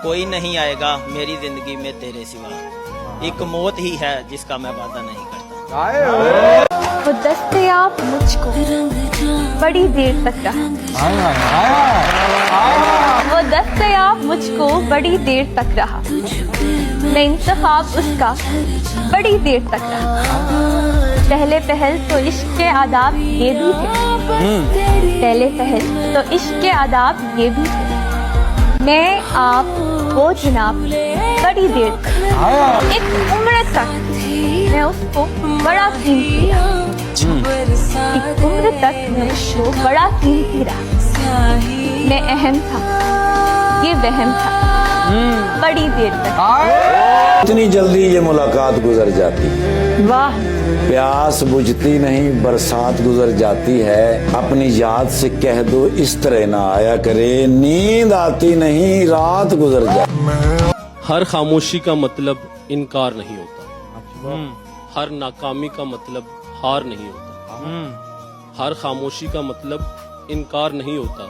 कोई नहीं आएगा मेरी जिंदगी में तेरे सिवा, एक मौत ही है जिसका मैं वादा नहीं करता। वो दस्तयाब मुझको बड़ी देर तक रहा, वो दस्तयाब मुझको बड़ी देर तक रहा, मैं इंतखाब उसका बड़ी देर तक रहा। पहले पहल तो इश्क के आदाब ये भी थे, पहले पहल तो इश्क के आदाब ये भी थे। मैं आप वो जनाब बड़ी देर तक, एक उम्र तक मैं उसको बड़ा कीमती रहा, एक उम्र तक मैं उसको बड़ा कीमती रहा। मैं अहम था, ये वहम था, बड़ी देर तक। इतनी जल्दी ये मुलाकात गुजर जाती, वाह प्यास बुझती नहीं बरसात गुजर जाती है। अपनी याद से कह दो इस तरह ना आया करे, नींद आती नहीं रात गुजर जाती। हर खामोशी का मतलब इनकार नहीं होता, हर नाकामी का मतलब हार नहीं होता। हर खामोशी का मतलब इनकार नहीं होता,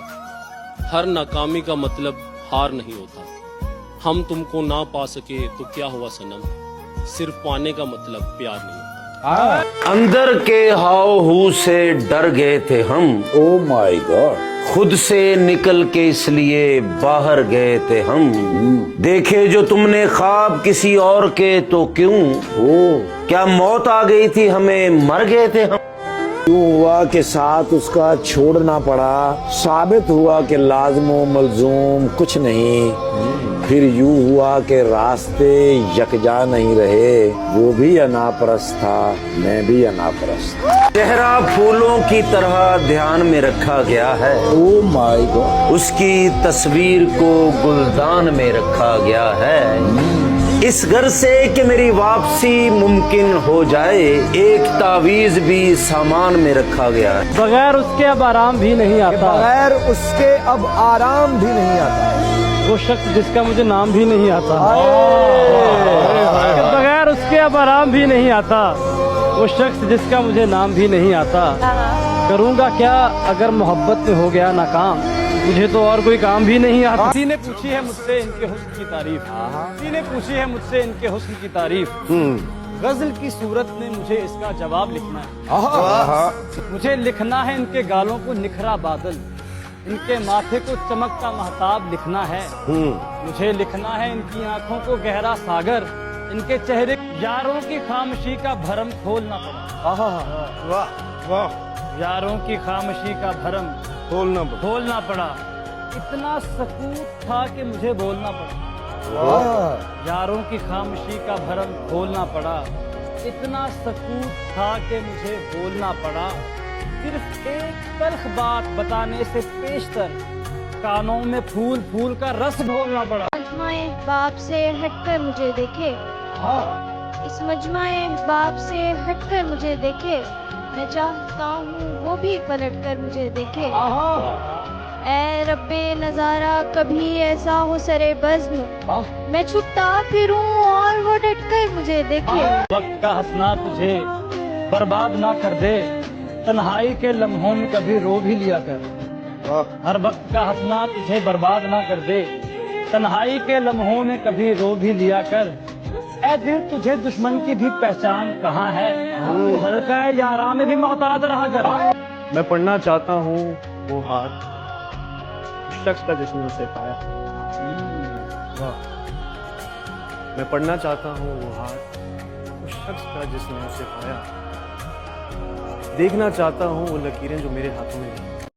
हर नाकामी का मतलब हार नहीं होता। हम तुमको ना पा सके तो क्या हुआ सनम, सिर्फ पाने का मतलब प्यार नहीं होता। अंदर के हाव हू से डर गए थे हम, ओ माय गॉड, खुद से निकल के इसलिए बाहर गए थे हम। देखे जो तुमने ख्वाब किसी और के तो क्यों, क्या मौत आ गई थी हमें मर गए थे हम। यूं हुआ कि साथ उसका छोड़ना पड़ा, साबित हुआ कि लाज़िम मलजूम कुछ नहीं। फिर यूं हुआ कि रास्ते यकजा नहीं रहे, वो भी अनापरस्त था मैं भी अनापरस्त। चेहरा फूलों की तरह ध्यान में रखा गया है, ओ माय गॉड, उसकी तस्वीर को गुलदान में रखा गया है। इस घर से कि मेरी वापसी मुमकिन हो जाए, एक तावीज भी सामान में रखा गया है। बगैर उसके अब आराम भी नहीं आता, बगैर उसके अब आराम भी नहीं आता। वो शख्स जिसका मुझे नाम भी नहीं आता, बगैर उसके अब आराम भी नहीं आता। वो शख्स जिसका मुझे नाम भी नहीं आता। करूँगा क्या अगर मोहब्बत में हो गया नाकाम, मुझे तो और कोई काम भी नहीं आता। किसी ने पूछी है मुझसे इनके हुस्न की तारीफ, किसी ने पूछी है मुझसे इनके हुस्न की तारीफ। गजल की सूरत में मुझे इसका जवाब लिखना है। मुझे लिखना है इनके गालों को निखरा बादल, इनके माथे को चमकता महताब लिखना है। मुझे लिखना है इनकी आंखों को गहरा सागर, इनके चेहरे यारों की खामोशी का भरम खोलना पड़ा। वाह वाह, यारों की खामोशी का भरम खोलना पड़ा। इतना सकूत था कि मुझे बोलना पड़ा। यारों की खामोशी का भरम खोलना पड़ा, इतना सकूत था कि मुझे बोलना पड़ा। सिर्फ एक तल्ख बात बताने से पेशतर कानों में फूल फूल का रस घोलना पड़ा। मजमाए बाप से हटकर मुझे देखे, इस मजमाए बाप से हटकर मुझे देखे, मैं चाहता हूँ वो भी पलटकर मुझे देखे। ऐ रब्बे नजारा कभी ऐसा हो सरे बज़्म, मैं छुपता फिरूं और वो डटकर मुझे देखे। वक्त का हंसना तुझे बर्बाद ना कर दे, तन्हाई के लम्हों में कभी रो भी लिया कर। हर वक्त का हंसना तुझे बर्बाद ना कर दे, तन्हाई के लम्हों में कभी रो भी लिया कर। ऐ दिल तुझे दुश्मन की भी पहचान कहाँ है, हल्का यारा में भी मोहताज रहा कर। मैं पढ़ना चाहता हूँ वो हाथ उस शख्स का जिसने उसे पाया। मैं पढ़ना चाहता हूँ वो हाथ उस शख्स का जिसने उसे पाया। देखना चाहता हूँ वो लकीरें जो मेरे हाथों में नहीं।